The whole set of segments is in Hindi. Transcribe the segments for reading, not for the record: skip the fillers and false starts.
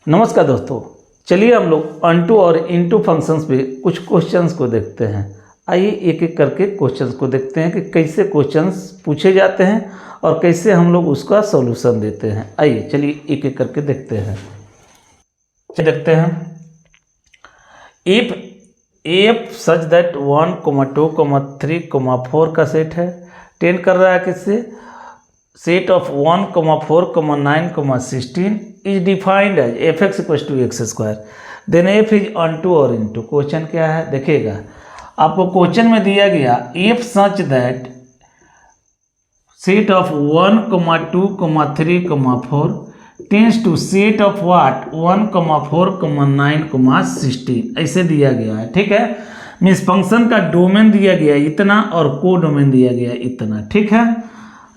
नमस्कार दोस्तों, चलिए हम लोग अनटू और इनटू फंक्शंस पे कुछ क्वेश्चंस को देखते हैं। आइए एक एक करके क्वेश्चंस को देखते हैं कि कैसे क्वेश्चंस पूछे जाते हैं और कैसे हम लोग उसका सॉल्यूशन देते हैं। आइए चलिए एक एक करके देखते हैं। देखते हैं इफ सच दैट 1, 2, 3, 4 का सेट है। 10 कर रहा है किससे? Set of 1, 4, 9, 16 is defined as fx equal to x square. Then f is onto or into. Question क्या है देखिएगा, आपको क्वेश्चन में दिया गया if such that set of 1, 2, 3, 4 tends to set of what 1, 4, 9, 16 ऐसे दिया गया है। ठीक है, मीन्स फंक्शन का डोमेन दिया गया इतना और को डोमेन दिया गया इतना। ठीक है,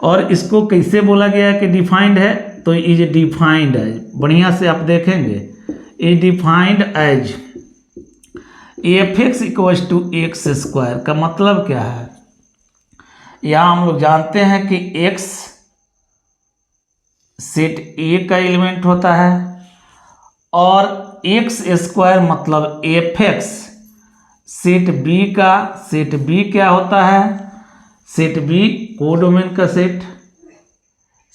और इसको कैसे बोला गया है कि डिफाइंड है, तो इज डिफाइंड एज, बढ़िया से आप देखेंगे, is defined as fx equal to x square का मतलब क्या है? यहाँ हम लोग जानते हैं कि x सेट A का एलिमेंट होता है और एक्स स्क्वायर मतलब fx सेट B का। सेट B क्या होता है? सेट B कोडोमेन का सेट।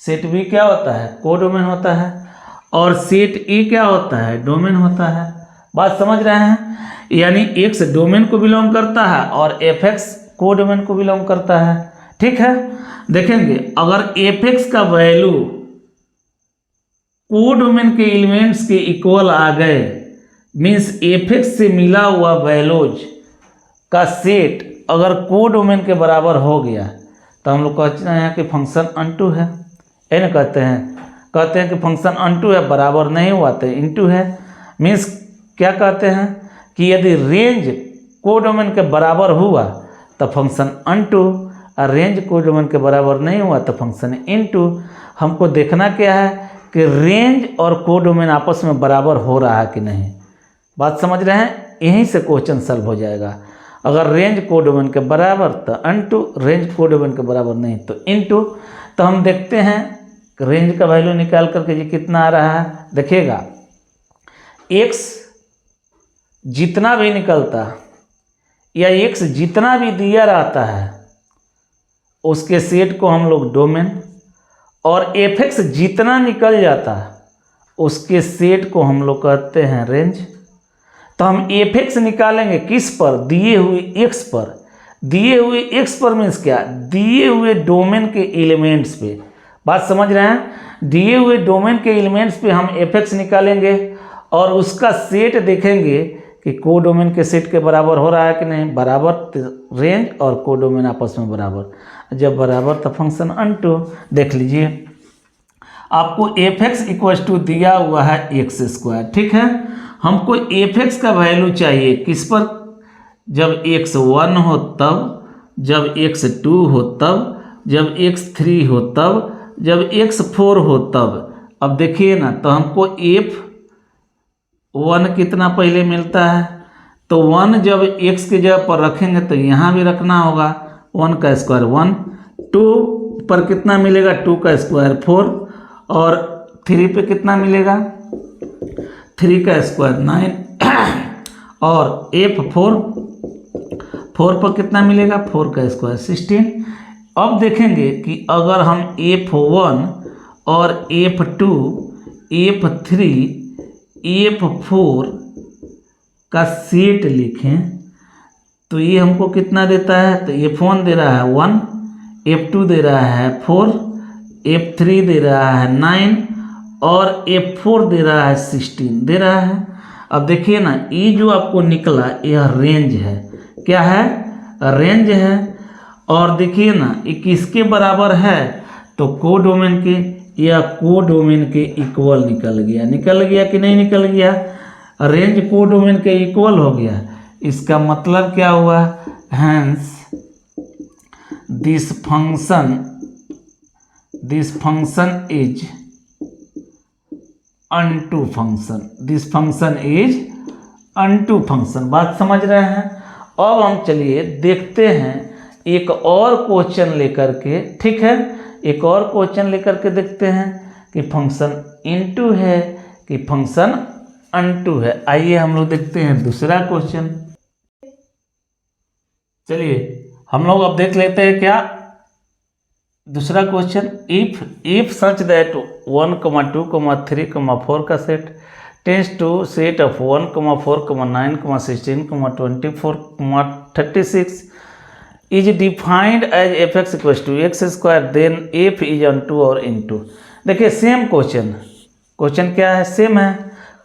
सेट B क्या होता है? कोडोमेन होता है। और सेट A क्या होता है? डोमेन होता है। बात समझ रहे हैं? यानी x डोमेन को बिलोंग करता है और fx कोडोमेन को बिलोंग करता है। ठीक है, देखेंगे अगर fx का वैल्यू कोडोमेन के एलिमेंट्स के इक्वल आ गए, मीन्स fx से मिला हुआ वैल्यूज का सेट अगर कोडोमेन के बराबर हो गया तो हम लोग कहते हैं कि फंक्शन अनटू है। ना कहते हैं कि फंक्शन अनटू है, बराबर नहीं हुआ तो इनटू है। मीन्स क्या कहते हैं कि यदि रेंज कोडोमेन के बराबर हुआ तो फंक्शन अनटू और रेंज कोडोमेन के बराबर नहीं हुआ तो फंक्शन इनटू। हमको देखना क्या है कि रेंज और कोडोमेन आपस में बराबर हो रहा है कि नहीं। बात समझ रहे हैं? यहीं से क्वेश्चन सॉल्व हो जाएगा। अगर रेंज कोडोमेन के बराबर तो अनटू, रेंज कोडोमेन के बराबर नहीं तो इनटू। तो हम देखते हैं रेंज का वैल्यू निकाल करके जी कितना आ रहा है। देखिएगा x जितना भी निकलता या x जितना भी दिया रहता है उसके सेट को हम लोग डोमेन, और fx जितना निकल जाता है उसके सेट को हम लोग कहते हैं रेंज। तो हम fx निकालेंगे किस पर? दिए हुए x पर। दिए हुए x पर मीन्स क्या? दिए हुए डोमेन के एलिमेंट्स पे। बात समझ रहे हैं? दिए हुए डोमेन के एलिमेंट्स पे हम fx निकालेंगे और उसका सेट देखेंगे कि कोडोमेन के सेट के बराबर हो रहा है कि नहीं। बराबर रेंज और कोडोमेन आपस में बराबर, जब बराबर तो फंक्शन अनटू। देख लीजिए आपको fx इक्वल टू दिया हुआ है एक्स स्क्वायर। ठीक है, हमको fx का वैल्यू चाहिए किस पर? जब x1 हो तब, जब x2 हो तब, जब x3 हो तब, जब x4 हो तब। अब देखिए ना, तो हमको f1 कितना पहले मिलता है, तो 1 जब x के जगह पर रखेंगे तो यहाँ भी रखना होगा 1 का स्क्वायर 1। 2 पर कितना मिलेगा? 2 का स्क्वायर 4, और 3 पे कितना मिलेगा? 3 का स्क्वायर 9 और f4 पर कितना मिलेगा? 4 का स्क्वायर 16। अब देखेंगे कि अगर हम f1 और f2, f3, f4 का सेट लिखें तो ये हमको कितना देता है? तो f1 दे रहा है 1, f2 दे रहा है 4, f3 दे रहा है 9 और f4 दे रहा है 16 दे रहा है। अब देखिए ना, ये जो आपको निकला यह रेंज है। क्या है? रेंज है। और देखिए ना, ये किसके बराबर है? तो कोडोमेन के, या कोडोमेन के इक्वल निकल गया। निकल गया कि नहीं निकल गया? रेंज कोडोमेन के इक्वल हो गया। इसका मतलब क्या हुआ? Hence this function is onto function. This function is onto function. बात समझ रहे हैं? अब हम चलिए देखते हैं एक और क्वेश्चन लेकर के। ठीक है, एक और क्वेश्चन लेकर के देखते हैं कि फंक्शन इनटू है कि फंक्शन अनटू है। आइए हम लोग देखते हैं दूसरा क्वेश्चन। चलिए हम लोग अब देख लेते हैं क्या दूसरा क्वेश्चन। इफ सच दैट 1, 2, 3, 4 का set tends to set of 1, 4, 9, 16, 24, 36 is defined as fx equals to x square, then f is onto or into. देखिए सेम क्वेश्चन क्या है, सेम है,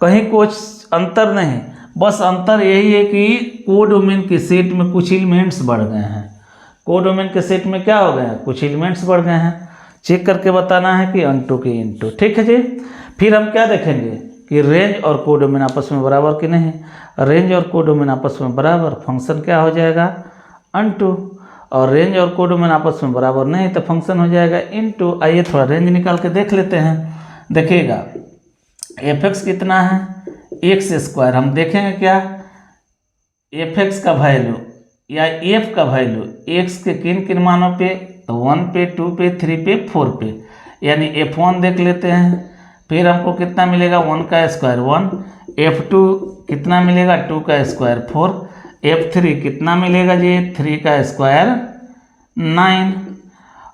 कहीं कुछ अंतर नहीं, बस अंतर यही है कि कोडोमेन के सेट में कुछ एलिमेंट्स बढ़ गए हैं। कोडोमेन के सेट में क्या हो गए हैं, कुछ एलिमेंट्स बढ़ गए हैं। चेक करके बताना है कि अनटू की इनटू। ठीक है जी। फिर हम क्या देखेंगे कि रेंज और कोडोमेन आपस में बराबर कि नहीं। रेंज और कोडोमेन आपस में बराबर, फंक्शन क्या हो जाएगा, अनटू। और रेंज और कोडोमेन आपस में बराबर नहीं तो फंक्शन हो जाएगा इनटू। आइए थोड़ा रेंज निकाल के देख लेते हैं। देखिएगा fx कितना है, एक्स स्क्वायर। हम देखेंगे क्या, fx का वैल्यू या f का वैल्यू x के किन किन मानों पे, तो 1 पे, 2 पे, 3 पे, 4 पे, यानी f1 देख लेते हैं। फिर हमको कितना मिलेगा, 1 का स्क्वायर 1, f2 कितना मिलेगा, 2 का स्क्वायर 4, f3 कितना मिलेगा जी, 3 का स्क्वायर 9,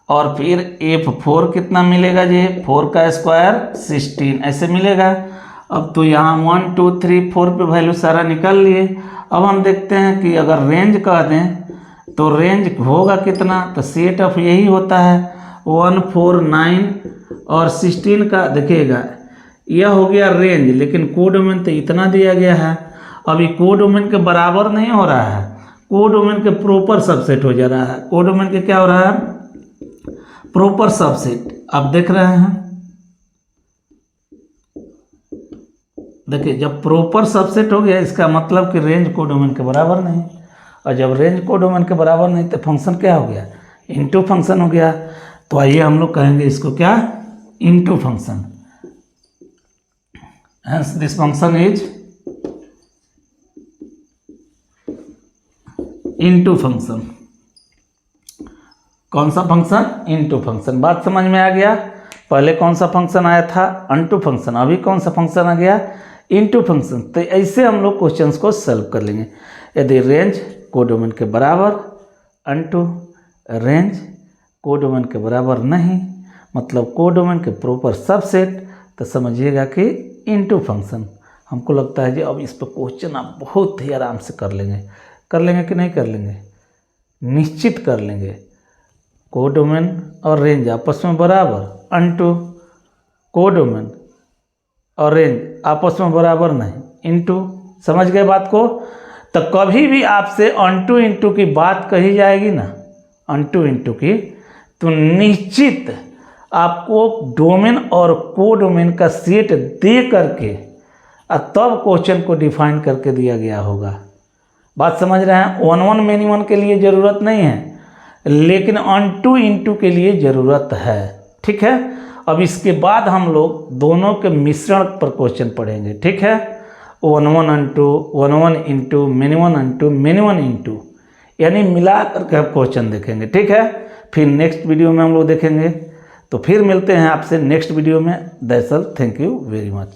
और फिर f4 कितना मिलेगा जी, 4 का स्क्वायर 16, ऐसे मिलेगा। अब तो यहाँ 1, 2, 3, 4 पे वैल्यू सारा निकाल लिए। अब हम देखते हैं कि अगर रेंज कह दें तो रेंज होगा कितना, तो सेट ऑफ यही होता है 1, 4, 9 और 16 का। देखिएगा यह हो गया रेंज, लेकिन कोडोमेन तो इतना दिया गया है। अभी कोडोमेन के बराबर नहीं हो रहा है, कोडोमेन के प्रॉपर सबसेट हो जा रहा है। कोडोमेन के क्या हो रहा है, प्रॉपर सबसेट। आप देख रहे हैं, देखिए जब प्रॉपर सबसेट हो गया इसका मतलब कि रेंज कोडोमेन के बराबर नहीं, और जब रेंज कोडोमेन के बराबर नहीं तो फंक्शन क्या हो गया, इनटू फंक्शन हो गया। तो आइए हम लोग कहेंगे इसको क्या, into function. Hence this function is into function. कौन सा फंक्शन, इनटू फंक्शन। बात समझ में आ गया। पहले कौन सा फंक्शन आया था, अनटू फंक्शन, अभी कौन सा फंक्शन आ गया, इनटू फंक्शन। तो ऐसे हम लोग क्वेश्चंस को सॉल्व कर लेंगे। यदि रेंज कोडोमेन के बराबर अनटू, रेंज कोडोमेन के बराबर नहीं, मतलब कोडोमेन के प्रॉपर सबसेट, तो समझिएगा कि इनटू फंक्शन। हमको लगता है जी अब इस पर क्वेश्चन आप बहुत ही आराम से कर लेंगे कि नहीं कर लेंगे, निश्चित कर लेंगे। कोडोमेन और रेंज आपस में बराबर, अनटू, कोडोमेन और रेंज आपस में बराबर नहीं, इनटू। समझ गए बात को। तो कभी भी आपसे अनटू इनटू की बात कही जाएगी ना, अनटू इनटू की, तो निश्चित आपको डोमेन और कोडोमेन का सेट दे करके तब क्वेश्चन को डिफाइन करके दिया गया होगा। बात समझ रहे हैं। 1, 1 मेनी 1 के लिए ज़रूरत नहीं है, लेकिन अनटू इनटू के लिए ज़रूरत है। ठीक है। अब इसके बाद हम लोग दोनों के मिश्रण पर क्वेश्चन पढ़ेंगे। ठीक है। 1, 1 unto, 1, 1 into, many 1 unto, many 1 into, यानी मिला करके हम क्वेश्चन देखेंगे। ठीक है। फिर नेक्स्ट वीडियो में हम लोग देखेंगे। तो फिर मिलते हैं आपसे नेक्स्ट वीडियो में। That's all, thank you very much.